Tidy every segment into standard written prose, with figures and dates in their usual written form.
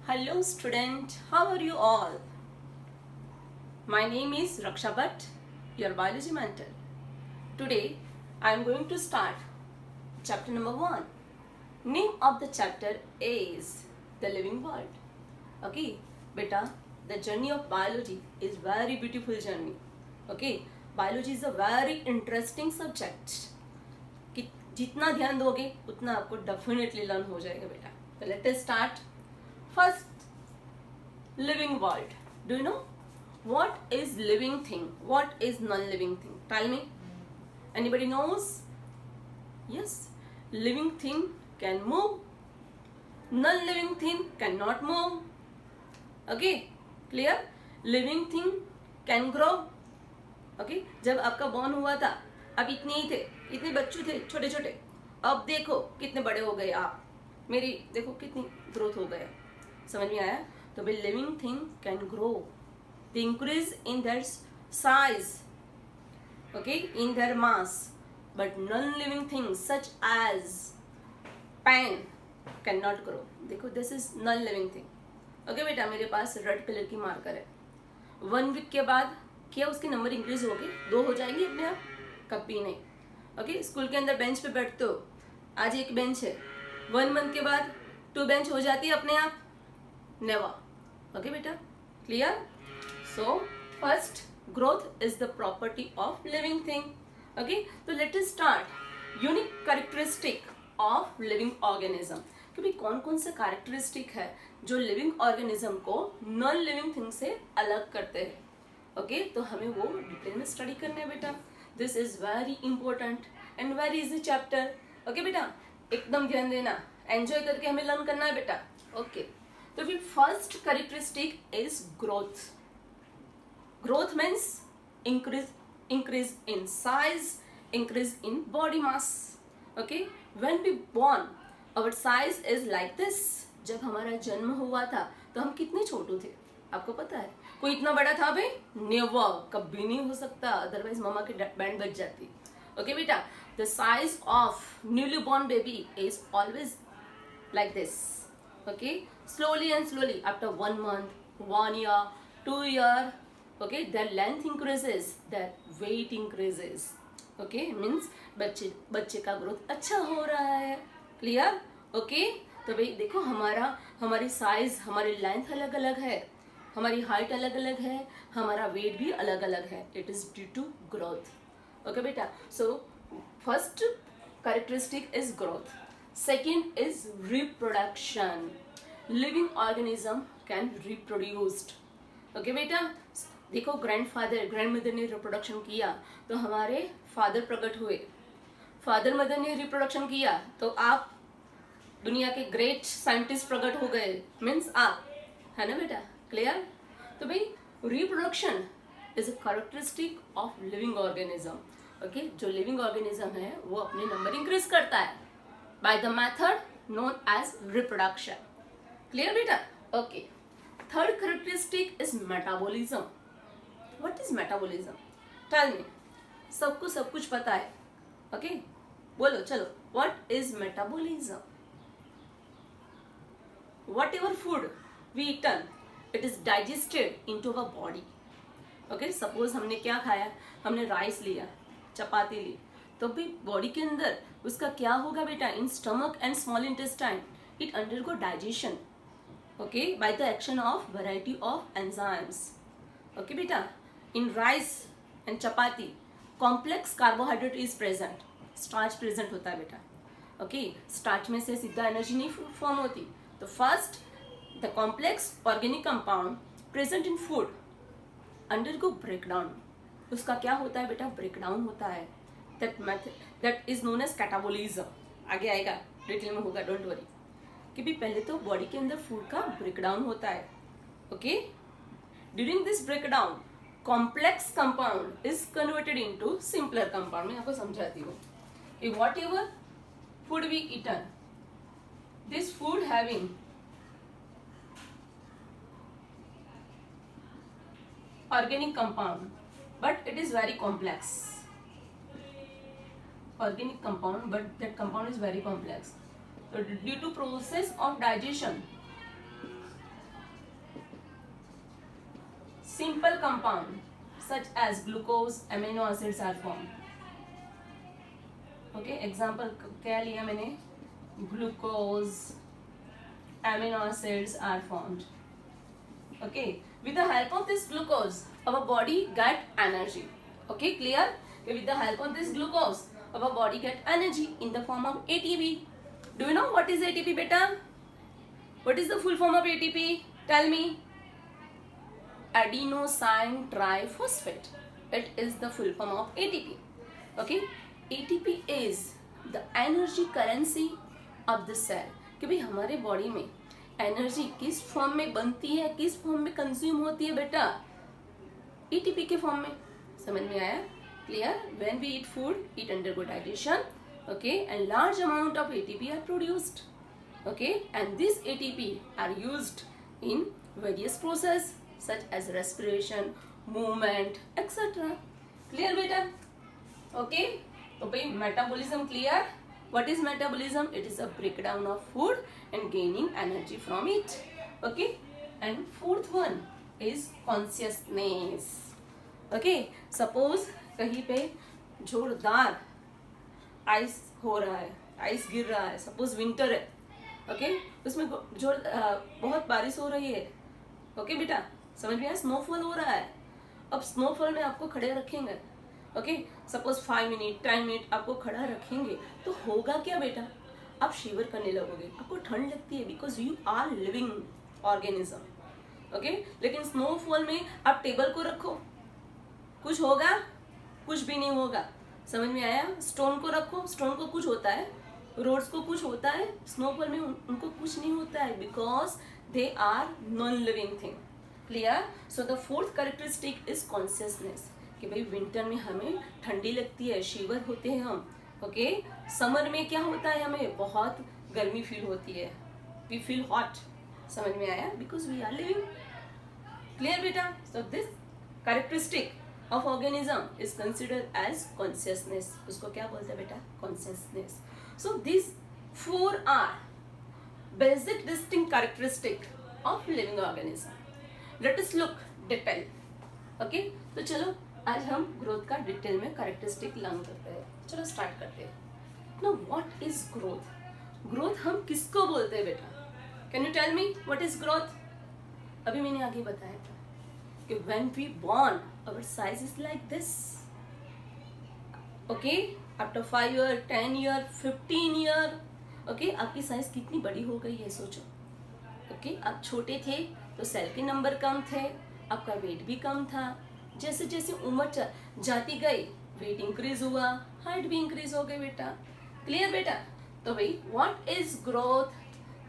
Hello student, how are you all? My name is Raksha Bhatt, your biology mentor. Today I am going to start chapter number 1. Name of the chapter is The Living World. Okay, beta, the journey of biology is very beautiful journey. Okay, biology is a very interesting subject. कि जितना ध्यान दोगे उतना आपको definitely learn हो जाएगा बेटा. So let us start. First, living world. Do you know what is living thing? What is non-living thing? Tell me. Anybody knows? Yes, living thing can move. Non-living thing cannot move. Okay, clear? Living thing can grow. Okay, जब आपका born हुआ था आप इतने ही थे, इतने बच्चों थे छोटे छोटे. अब देखो कितने बड़े हो गए आप. मेरी देखो कितनी ग्रोथ हो गए. समझ में आया? तो भाई living thing can grow. They increase in their size, okay, in their mass, but non living things such as pen can not grow. देखो this is non living thing. Okay बेटा, मेरे पास रेड कलर की marker है. 1 week के बाद क्या उसके नंबर इंक्रीज हो गए? 2 हो जाएंगे अपने आप? कभी नहीं. ओके, स्कूल के अंदर बेंच पे बैठते हो, आज एक बेंच है, 1 मंथ के बाद 2 बेंच हो जाती है अपने आप? नेवर. ओके बेटा, clear? So first, growth is the property of living thing. Okay, तो let us start. Unique characteristic of living organism. कि भाई कौन कौन से कैरेक्टरिस्टिक है जो लिविंग ऑर्गेनिज्म को नॉन लिविंग थिंग से अलग करते हैं. ओके, तो हमें वो डिटेल में स्टडी करना है बेटा. This is very important and very easy chapter. Okay बेटा, एकदम ध्यान देना, एंजॉय करके हमें लर्न करना है बेटा. ओके, तो फिर first characteristic is growth. Growth means increase in size, increase in body mass. Okay, when we born our size is like this. जब हमारा जन्म हुआ था तो हम कितने छोटे थे आपको पता है? कोई इतना बड़ा था भाई? नेवर, कभी नहीं हो सकता, अदरवाइज मामा की बैंड बज जाती. ओके बेटा, the size of newly born baby is always like this. Okay, slowly and slowly after 1 month, 1 year, 2 year, okay, their length increases, their weight increases. Okay, means बच्चे का ग्रोथ अच्छा हो रहा है. क्लियर? ओके, तो भाई देखो हमारी साइज, हमारी लेंथ अलग अलग है, हमारी हाइट अलग अलग है, हमारा वेट भी अलग अलग है. It is due to growth. Okay बेटा, so first characteristic is growth. Second is reproduction. Living organism can reproduced. Okay बेटा, देखो ग्रैंडफादर ग्रैंडमदर ने रिप्रोडक्शन किया तो हमारे फादर प्रकट हुए. फादर मदर ने रिप्रोडक्शन किया तो आप दुनिया के ग्रेट साइंटिस्ट प्रकट हो गए. मीन्स आप, है ना बेटा? क्लियर? तो भाई reproduction is a characteristic of living organism. Okay, जो लिविंग ऑर्गेनिज्म है वो अपने नंबर इंक्रीज करता है by the method known as reproduction. Clear beta? Okay, third characteristic is metabolism. What is metabolism? Tell me. सबको सब कुछ पता है. Okay, बोलो चलो. What is metabolism? Whatever food we eaten, it is digested into our body. Okay, suppose हमने क्या खाया? हमने राइस लिया, चपाती ली, तो भी बॉडी के अंदर उसका क्या होगा बेटा? In stomach and small intestine it undergo digestion. Okay, by the action of variety of enzymes. Okay बेटा, in rice and chapati complex carbohydrate is present. Starch present होता है बेटा. ओके, स्टार्च में से सीधा एनर्जी नहीं फॉर्म होती. तो first the complex organic compound present in food undergo breakdown. उसका क्या होता है बेटा? ब्रेकडाउन होता है. That method that is known as catabolism. आगे आएगा, डिटेल में होगा, डोंट वरी. कि भी पहले तो बॉडी के अंदर फूड का ब्रेकडाउन होता है. Okay, during this breakdown complex compound is converted into simpler compound. मैं आपको समझाती हूँ कि whatever food we eaten, this food having organic compound but it is very complex. Organic compound, but that compound is very complex. So due to process of digestion, simple compound such as glucose, amino acids are formed. Okay, example क्या लिया मैंने? Glucose, amino acids are formed. Okay, with the help of this glucose, our body get energy. Okay, clear? With the help of this glucose, our body get energy in the form of ATP. Do you know what is ATP, beta? What is the full form of ATP? Tell me. Adenosine triphosphate. It is the full form of ATP. Okay, ATP is the energy currency of the cell. कि भाई हमारे body में energy किस form में बनती है, किस form में कंज्यूम होती है बेटा? ATP के फॉर्म में. समझ में आया? Clear? When we eat food, it undergo digestion. Okay, and large amount of ATP are produced. Okay, and this ATP are used in various process such as respiration, movement, etc. Clear beta? Okay, तो भाई metabolism clear? What is metabolism? It is a breakdown of food and gaining energy from it. Okay, and fourth one is consciousness. Okay, suppose कहीं पे जोरदार ice हो रहा है, ice गिर रहा है, सपोज विंटर है. ओके, उसमें बहुत बारिश हो रही है. ओके बेटा, समझ में आया? स्नोफॉल हो रहा है. अब स्नोफॉल में आपको खड़े रखेंगे. ओके, सपोज 5 मिनट 10 मिनट आपको खड़ा रखेंगे तो होगा क्या बेटा? आप शिवर करने लगोगे, आपको ठंड लगती है, because you are living organism. Okay, लेकिन स्नोफॉल में आप टेबल को रखो, कुछ होगा? कुछ भी नहीं होगा. समझ में आया? स्टोन को रखो, स्टोन को कुछ होता है, रोड्स को कुछ होता है, स्नोफॉल में उनको कुछ नहीं होता है, because they are non living thing. Clear? So the fourth characteristic is consciousness. कि भाई विंटर में हमें ठंडी लगती है, शिवर होते हैं हम. ओके, समर में क्या होता है? हमें बहुत गर्मी फील होती है, वी फील हॉट. समझ में आया? Because we are living. Clear बेटा? So this characteristic of organism is considered as consciousness. उसको क्या बोलते हैं बेटा? Consciousness. So these four are basic distinct characteristic of living organism. Let us look detail. Okay? तो चलो आज हम growth का डिटेल में कैरेक्टरिस्टिक लर्न करते हैं. चलो स्टार्ट करते हैं. Now what is growth? Growth हम किसको बोलते हैं बेटा? Can you tell me what is growth? अभी मैंने आगे बताया था कि when we born our size is like this. Okay, after 5 year 10 year 15 year, okay, आपकी साइज कितनी बड़ी हो गई है सोचो. okay, आप छोटे थे तो सेल के नंबर कम थे, आपका वेट भी कम था. जैसे जैसे उम्र जाती गई वेट इंक्रीज हुआ, हाइट भी इंक्रीज हो गई बेटा. क्लियर बेटा? तो भाई व्हाट इज ग्रोथ?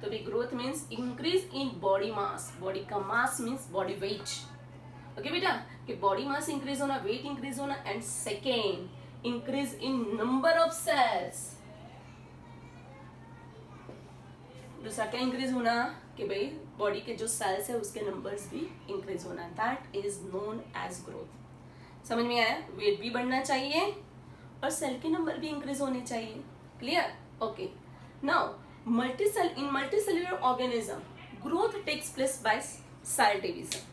तो भाई growth means increase in body mass. Body का mass means body weight. Okay बेटा, कि बॉडी मास इंक्रीज होना, वेट इंक्रीज होना, and second increase in number of cells. दूसरा क्या इंक्रीज होना? कि भाई बॉडी के जो सेल्स है उसके नंबर्स भी इंक्रीज होना. That is known as growth. समझ में आया? वेट भी बढ़ना चाहिए और सेल के नंबर भी इंक्रीज होने चाहिए. Clear? Okay, now multicellular organism growth takes place by cell division.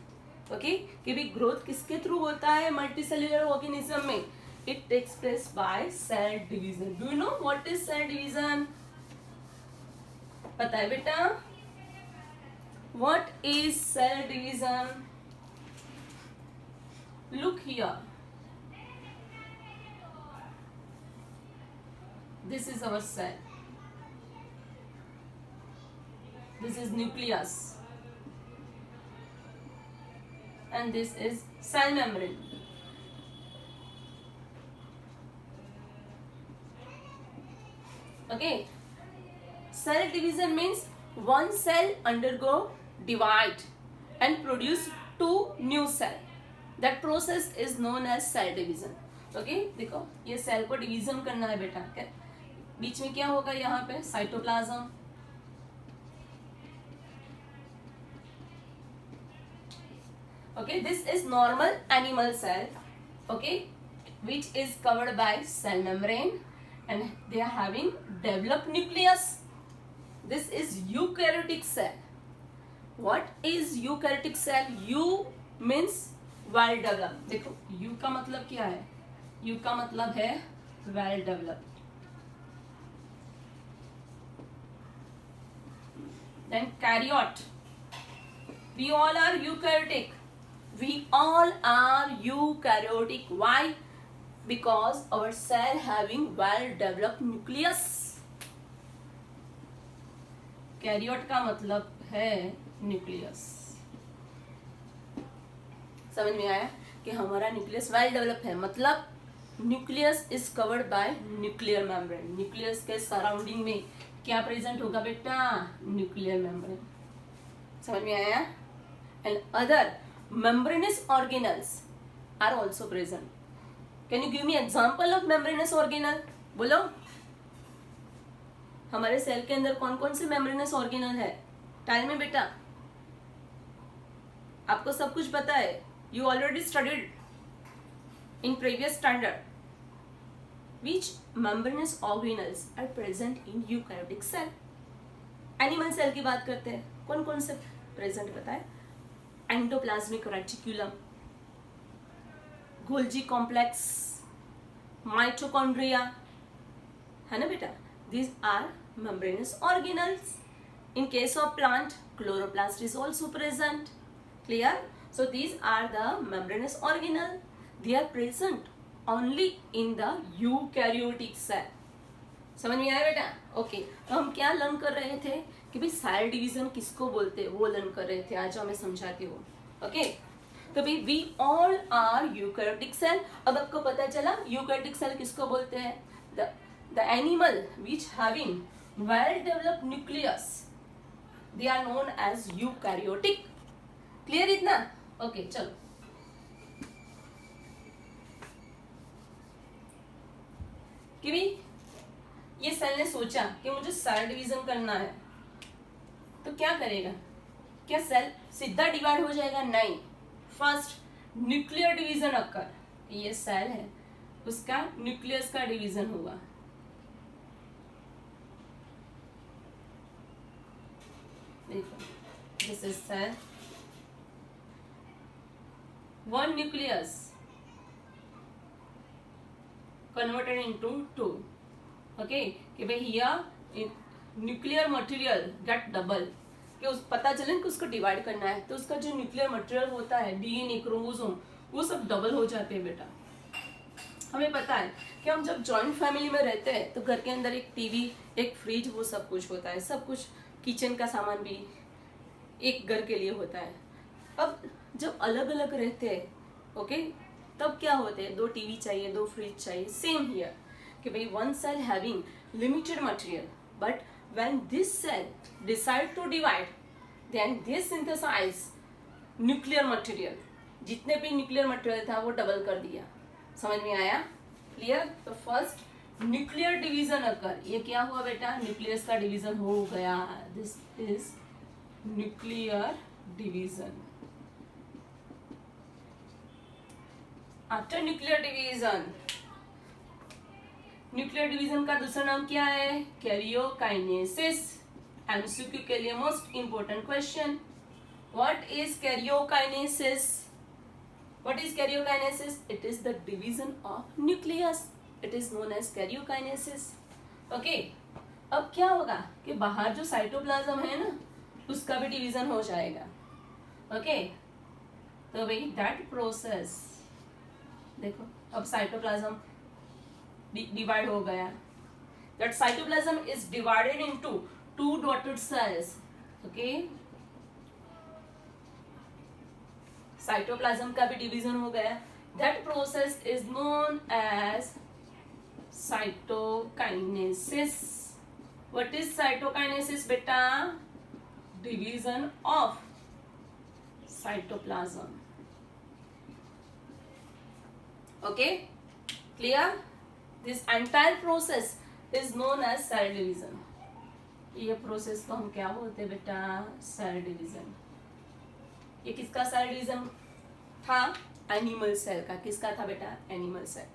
Okay, कि भी ग्रोथ किसके थ्रू होता है मल्टीसेल्युलर ऑर्गेनिज्म में? It takes place by cell division. Do you know what is cell division? पता है बेटा? What is cell division? Look here, this is our cell, this is nucleus, and this is cell membrane. Okay, cell division means one cell undergo divide and produce two new cell. That process is known as cell division. Okay, देखो ये cell को division करना है बेटा. बीच में क्या होगा? यहाँ पे cytoplasm. Okay, this is normal animal cell, okay, which is covered by cell membrane and they are having developed nucleus. This is eukaryotic cell. What is eukaryotic cell? Eu means well develop. देखो eu का मतलब क्या है, eu का मतलब है well develop. Then karyote, we all are eukaryotic, we all are eukaryotic. Why? Because our cell having well developed nucleus. कैरियोट का मतलब है न्यूक्लियस। समझ में आया कि हमारा न्यूक्लियस वेल डेवलप है, मतलब nucleus is covered by nuclear membrane. Nucleus के सराउंडिंग में क्या प्रेजेंट होगा बेटा, न्यूक्लियर मेम्ब्रेन। समझ में आया। And other membranous organelles are also present. Can you give me example of membranous organelle? बोलो हमारे सेल के अंदर कौन कौन से membranous organelle है, टाइम में बेटा आपको सब कुछ पता है, you already studied in previous standard. Which membranous organelles are present in eukaryotic cell? Animal cell की बात करते हैं, कौन कौन से प्रेजेंट बताए, endoplasmic reticulum, Golgi complex, mitochondria, है ना बेटा, these are membranous organelles. In case of plant, chloroplast is also present. Clear? So these are the membranous organelle. They are present only in the eukaryotic cell. समझ में आया बेटा? Okay, तो हम क्या लर्न कर रहे थे कि भाई सेल डिवीजन किसको बोलते हैं, वो लर्न कर रहे थे। आज हमें समझाती हूँ। ओके, तो भाई we all are eukaryotic cell. अब आपको पता चला यूकैरियोटिक सेल किसको बोलते हैं, the animal which having well developed nucleus, they are known as eukaryotic. Clear इतना? ओके चलो, कि भाई ये सेल ने सोचा कि मुझे सेल डिवीजन करना है, तो क्या करेगा, क्या सेल सीधा डिवाइड हो जाएगा, नहीं, फर्स्ट न्यूक्लियर डिवीजन अकर, ये सेल है उसका न्यूक्लियस का डिवीजन होगा। देखो this is cell, one nucleus converted into two. Okay, कि भाई here nuclear material get double, कि उस पता चले कि उसको डिवाइड करना है, तो उसका जो न्यूक्लियर मटेरियल होता है, डीएनए, क्रोमोसोम, वो सब डबल हो जाते हैं बेटा। हमें पता है कि हम जब जॉइंट फैमिली में रहते हैं तो घर के अंदर एक टीवी, एक फ्रिज, वो सब कुछ होता है, सब कुछ किचन का सामान भी एक घर के लिए होता है। अब जब अलग अलग रहते हैं, ओके, तब क्या होते हैं, दो टीवी चाहिए, दो फ्रिज चाहिए। सेम हियर कि भाई one cell having limited material, but when this cell decide to divide, then they synthesize nuclear material. जितने भी न्यूक्लियर मटेरियल था वो डबल कर दिया। समझ में आया? क्लियर? तो फर्स्ट न्यूक्लियर डिवीजन अकर, ये क्या हुआ बेटा, न्यूक्लियस का डिवीजन हो गया। This is nuclear division. After nuclear division, nuclear division का दूसरा नाम क्या है, कैरियोकाइनेसिस। एमसीक्यू के लिए most important question, what is karyokinesis? What is karyokinesis? It is the division of nucleus, it is known as karyokinesis. Okay, अब क्या होगा कि बाहर जो साइटोप्लाज्म है ना, उसका भी डिवीजन हो जाएगा। ओके, तो भाई दैट प्रोसेस, देखो अब साइटोप्लाज्म डिवाइड हो गया। That cytoplasm is divided into two daughter cells. Okay, cytoplasm का भी डिवीजन हो गया। That process is known as cytokinesis. What is cytokinesis बेटा? Division of cytoplasm. Okay, clear? This entire process is known as cell division. ये process को हम क्या बोलते हैं बेटा? Cell division. ये किसका सेल डिवीजन था? एनिमल सेल का। किसका था बेटा? Animal cell.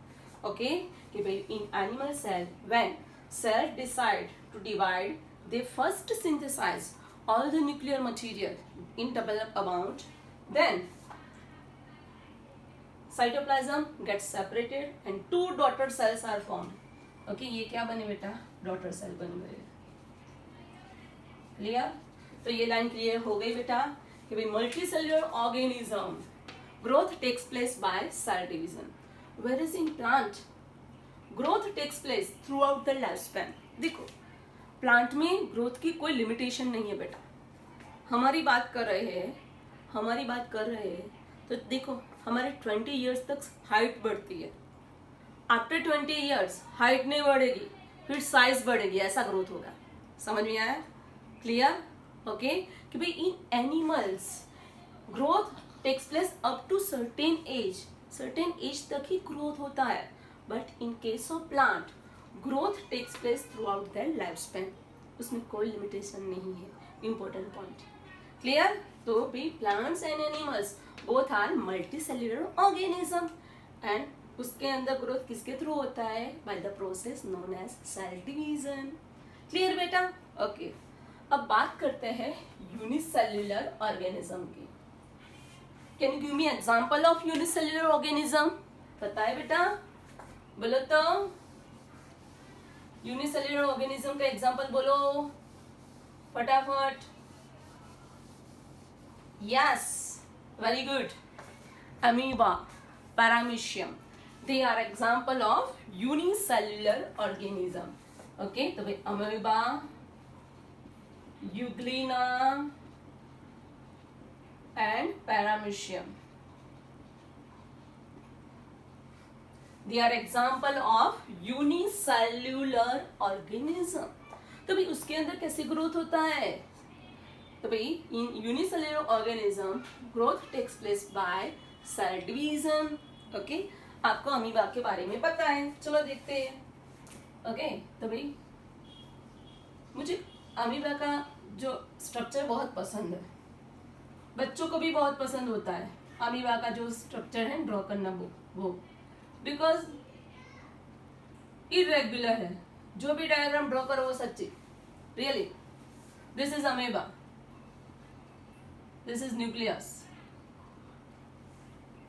ओके, कि भाई in animal cell when cell decide to divide, they first synthesize all the nuclear material in double amount, then cytoplasm gets separated and two daughter cells are formed. Okay, ये क्या बने बेटा? Daughter cell बन गए. Clear? तो ये line clear हो गई बेटा कि भाई multicellular organism growth takes place by cell division, where is in plant growth takes place throughout the life span. देखो प्लांट में ग्रोथ की कोई लिमिटेशन नहीं है बेटा. हमारी बात कर रहे हैं तो देखो हमारे 20 इयर्स तक हाइट बढ़ती है. आफ्टर 20 इयर्स हाइट नहीं बढ़ेगी, फिर साइज बढ़ेगी, ऐसा ग्रोथ होगा. समझ में आया? क्लियर? ओके कि भाई in animals growth takes place up to certain age तक ही ग्रोथ होता है. But in case of plant growth takes place throughout that life span. उसमें कोई लिमिटेशन नहीं है. Important point. क्लियर? तो भी plants and animals both are multicellular organism and उसके अंदर ग्रोथ किसके थ्रू होता है? By the process known as cell division. Clear बेटा? ओके अब बात करते हैं यूनिसेल्युलर ऑर्गेनिज्म की. Can you give me example of unicellular organism? पता है बेटा? बोलो तो. यूनिसेल्युलर ऑर्गेनिज्म का एग्जांपल बोलो फटाफट. Yes, very good. Amoeba, Paramecium, they are example of unicellular organism. Okay, तो भाई Amoeba, Euglena and Paramecium. They are example of unicellular organism. तो भाई उसके अंदर कैसे ग्रोथ होता है? तो भाई in unicellular organism growth takes place by cell division. Okay आपको अमीबा के बारे में पता है, चलो देखते हैं. ओके तो भाई मुझे अमीबा का जो स्ट्रक्चर बहुत पसंद है, बच्चों को भी बहुत पसंद होता है. अमीबा का जो स्ट्रक्चर है ड्रॉ करना वो बिकॉज इरेगुलर है. जो भी डायग्राम ड्रॉ करो वो सच्ची really. This is amoeba, this is nucleus.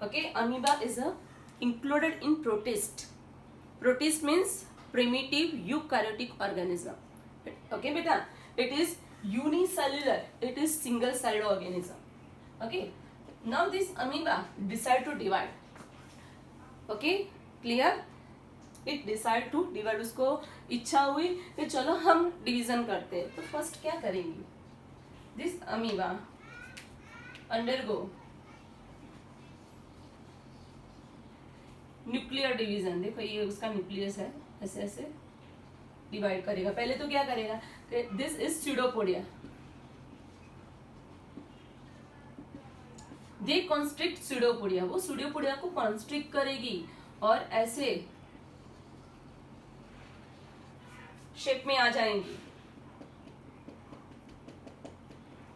Okay, amoeba is included in protist. Protist means primitive eukaryotic organism. Okay beta, it is unicellular, it is single celled organism. Okay, now this amoeba decide to divide. Okay, clear? It decide to divide. उसको इच्छा हुई कि चलो हम division करते हैं. तो first क्या करेंगी? This amoeba undergo nuclear division. देखो ये उसका न्यूक्लियस है, ऐसे ऐसे डिवाइड करेगा. पहले तो क्या करेगा? This is pseudopodia. They constrict pseudopodia. वो स्यूडोपोडिया को कॉन्स्ट्रिक्ट करेगी और ऐसे शेप में आ जाएंगी.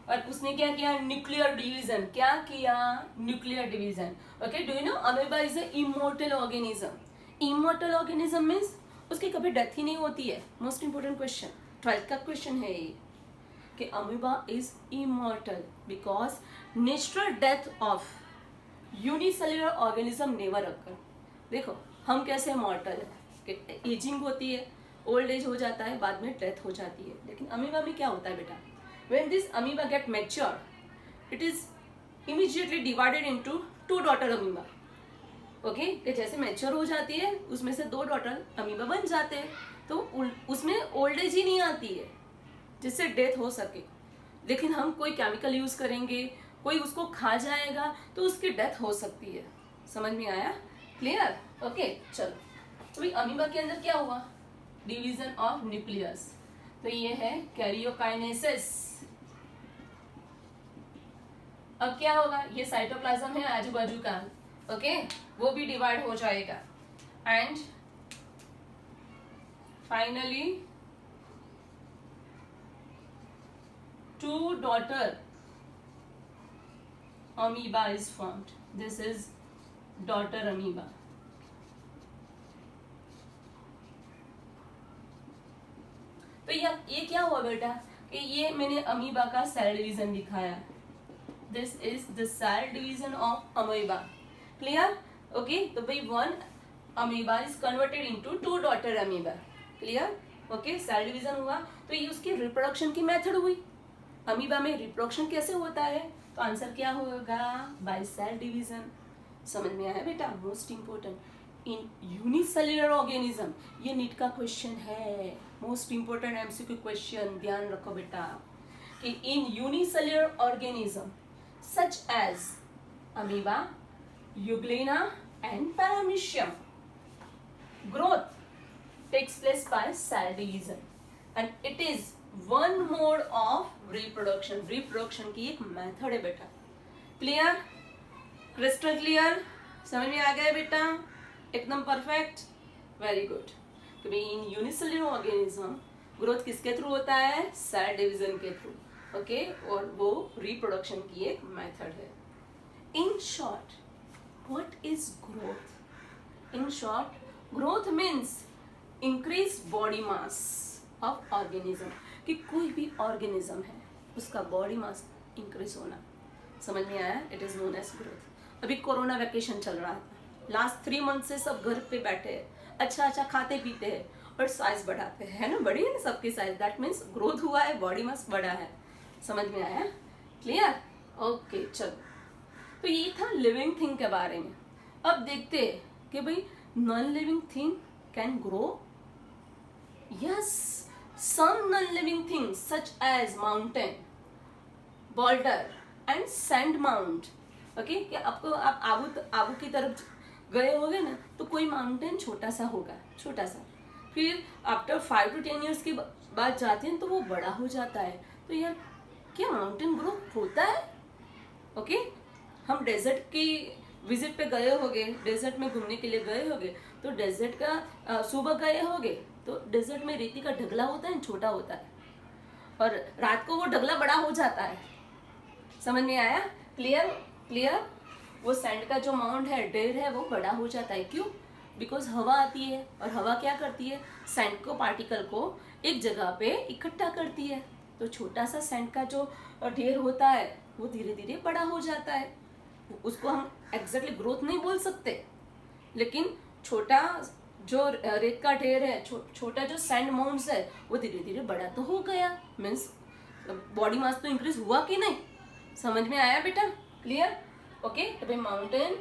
और उसने क्या किया? Nuclear division. क्या किया? Nuclear division. Okay do you no amoeba is a immortal organism. Immortal organism means उसकी कभी डेथ ही नहीं होती है. मोस्ट इंपोर्टेंट क्वेश्चन, 12th का क्वेश्चन है ये कि amoeba is immortal because natural death of unicellular organism never occur. देखो हम कैसे इमोर्टल है कि एजिंग होती है, ओल्ड एज हो जाता है, बाद में डेथ हो जाती है. लेकिन अमीबा में क्या होता है बेटा? When this amoeba get mature, it is immediately divided into two daughter amoeba. Okay, कि जैसे मैच्योर हो जाती है उसमें से 2 डॉटर अमीबा बन जाते हैं. तो उसमें ओल्ड एज ही नहीं आती है जिससे डेथ हो सके. लेकिन हम कोई केमिकल यूज करेंगे, कोई उसको खा जाएगा तो उसकी डेथ हो सकती है. समझ में आया? क्लियर? ओके चलो. तो भाई अमीबा के अंदर क्या हुआ? Division of nucleus. तो ये है कैरियोकाइनेसिस. अब क्या होगा? ये साइटोप्लाज्म है आजू बाजू का. ओके वो भी डिवाइड हो जाएगा and finally 2 daughter amoeba is formed. This is daughter amoeba. तो ये क्या हुआ बेटा कि ये मैंने अमीबा का सेल डिवीजन दिखाया. This is the cell division of amoeba. Clear? Okay, तो भाई one amoeba is converted into two daughter amoeba, clear, okay, cell division हुआ, तो ये उसकी रिप्रोडक्शन की मेथड हुई। अमीबा में रिप्रोडक्शन कैसे होता है, तो आंसर क्या होगा, बाय सेल डिवीजन। समझ में आया बेटा, most important in unicellular organism, ये नीट का क्वेश्चन है, मोस्ट इंपोर्टेंट एमसीक्यू क्वेश्चन, ध्यान रखो बेटा, कि in unicellular organism such as amoeba, euglena and paramecium, growth takes place by cell division and it is one mode of reproduction की एक method है बेटा, क्लियर, क्रिस्टल क्लियर, समझ में आ गया बेटा, एकदम परफेक्ट, वेरी गुड। तो भाई इन यूनिसेल्युलर ऑर्गेनिज्म ग्रोथ किसके थ्रू होता है, सेल डिवीजन के थ्रू, ओके, और वो रिप्रोडक्शन की एक मेथड है। In short what is growth, in short growth means increase body mass of organism, कि कोई भी ऑर्गेनिज्म है उसका बॉडी मास इंक्रीज होना, समझ में आया, it is known as growth. अभी कोरोना वैकेशन चल रहा था, लास्ट 3 मंथ से सब घर पे बैठे हैं, अच्छा अच्छा खाते पीते हैं और साइज बढ़ाते हैं, है ना, बढ़ी है ना सबकी साइज, दैट मीन्स ग्रोथ हुआ है, बॉडी मास बढ़ा है, समझ में आया, क्लियर, ओके, चलो, तो ये था लिविंग थिंग के बारे में। अब देखते हैं कि भाई non-living thing can grow? Yes, some non-living things such as mountain, boulder and sand mound. Okay, कि आपको आप आबू की तरफ गए होगे ना, तो कोई माउंटेन छोटा सा होगा, छोटा सा, फिर आफ्टर 5 to 10 years के बाद जाते हैं तो वो बड़ा हो जाता है। तो यार क्या माउंटेन ग्रो होता है? ओके, हम डेजर्ट की विजिट पे गए होगे, डेजर्ट में घूमने के लिए गए होगे, तो डेजर्ट का सुबह गए होगे तो डेजर्ट में रेती का ढगला होता है, छोटा होता है, और रात को वो ढगला बड़ा हो जाता है, समझ में आया, क्लियर, क्लियर, वो सैंड का जो माउंट है, ढेर है, वो बड़ा हो जाता है, क्यों, बिकॉज हवा आती है, और हवा क्या करती है, सैंड को, पार्टिकल को एक जगह पे इकट्ठा करती है, तो छोटा सा सैंड का जो ढेर होता है वो धीरे धीरे बड़ा हो जाता है, उसको हम एग्जैक्टली ग्रोथ नहीं बोल सकते, लेकिन छोटा जो रेत का ढेर है, छोटा जो सैंड माउंट्स है, वो धीरे धीरे बड़ा तो हो गया, मीन्स बॉडी मास तो इंक्रीज हुआ कि नहीं, समझ में आया बेटा, क्लियर, ओके, तो भाई mountain,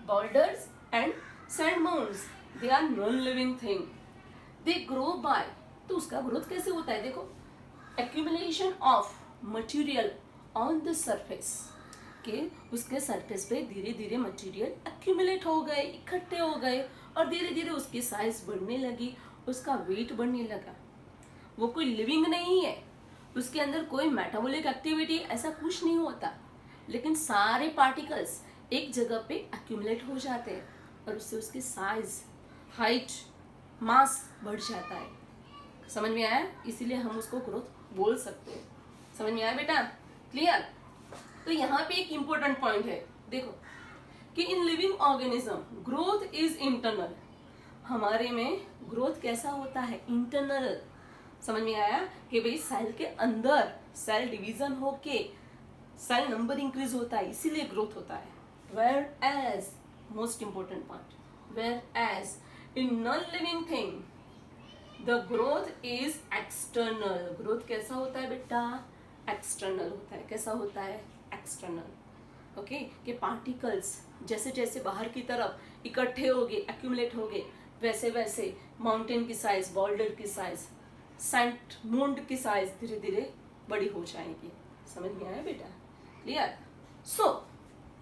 boulders and sand mounts, they are non living thing, they grow by, तो उसका ग्रोथ कैसे होता है, देखो, accumulation of material on the surface, के उसके सरफेस पे धीरे धीरे मटेरियल एक्यूमुलेट हो गए, इकट्ठे हो गए, और धीरे धीरे उसकी साइज बढ़ने लगी, उसका वेट बढ़ने लगा, वो कोई लिविंग नहीं है, उसके अंदर कोई मेटाबॉलिक एक्टिविटी ऐसा कुछ नहीं होता, लेकिन सारे पार्टिकल्स एक जगह पे एक्यूमुलेट हो जाते हैं, और उससे उसकी साइज, हाइट, मास बढ़ जाता है, समझ में आया, इसीलिए हम उसको ग्रोथ बोल सकते हैं, समझ में आया बेटा, क्लियर। तो यहाँ पे एक इम्पोर्टेंट पॉइंट है, देखो, कि in living organism growth is internal, हमारे में ग्रोथ कैसा होता है, इंटरनल, समझ में आया, कि भाई सेल के अंदर सेल डिवीजन होके सेल नंबर इंक्रीज होता है, इसीलिए ग्रोथ होता है, whereas, most important point, whereas in non living thing the growth is external, growth कैसा होता है बेटा, एक्सटर्नल होता है, कैसा होता है, एक्सटर्नल, ओके, कि पार्टिकल्स जैसे जैसे बाहर की तरफ इकट्ठे हो गए, एक्यूमुलेट हो गए, वैसे वैसे माउंटेन की साइज, बोल्डर की साइज, सैंड मूंड की साइज धीरे धीरे बड़ी हो जाएगी, समझ में आया बेटा, clear. So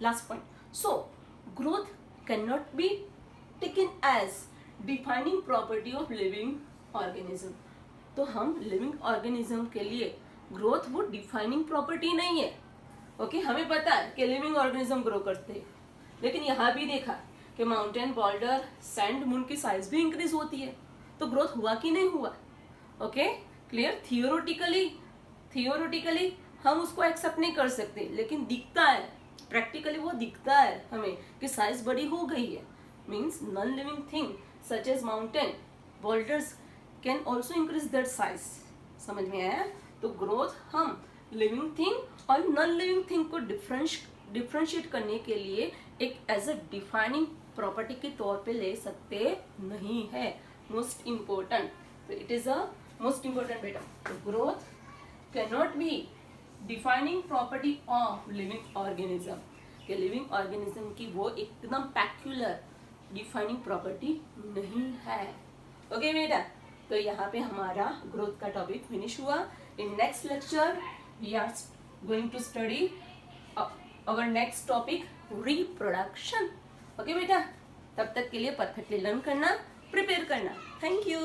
last point, so growth cannot be taken as defining property of living organism, तो हम लिविंग ऑर्गेनिज्म के लिए ग्रोथ वो डिफाइनिंग प्रॉपर्टी नहीं है, ओके, हमें पता है कि लिविंग ऑर्गेनिज्म ग्रो करते हैं, लेकिन यहाँ भी देखा कि माउंटेन, बोल्डर, सैंड, मून की साइज भी इंक्रीज होती है, तो ग्रोथ हुआ कि नहीं हुआ, ओके, क्लियर। थियोरेटिकली हम उसको एक्सेप्ट नहीं कर सकते, लेकिन दिखता है, प्रैक्टिकली वो दिखता है हमें कि साइज बड़ी हो गई है, means non living thing such as mountain, boulders can also increase that size, समझ में आया। तो ग्रोथ हम लिविंग थिंग और नॉन लिविंग थिंग को डिफरेंशिएट करने के लिए एक एज अ डिफाइनिंग प्रॉपर्टी के तौर पे ले सकते नहीं है। Most important, it is a most important बेटा। तो growth cannot B defining property of living organism, कि लिविंग ऑर्गेनिज्म की वो एकदम पैक्यूलर डिफाइनिंग प्रॉपर्टी नहीं है। ओके बेटा, तो यहाँ पे हमारा ग्रोथ का टॉपिक फिनिश हुआ। In next lecture we are going to study our next topic reproduction. Okay बेटा, तब तक के लिए परफेक्टली लर्न करना, प्रिपेयर करना। Thank you.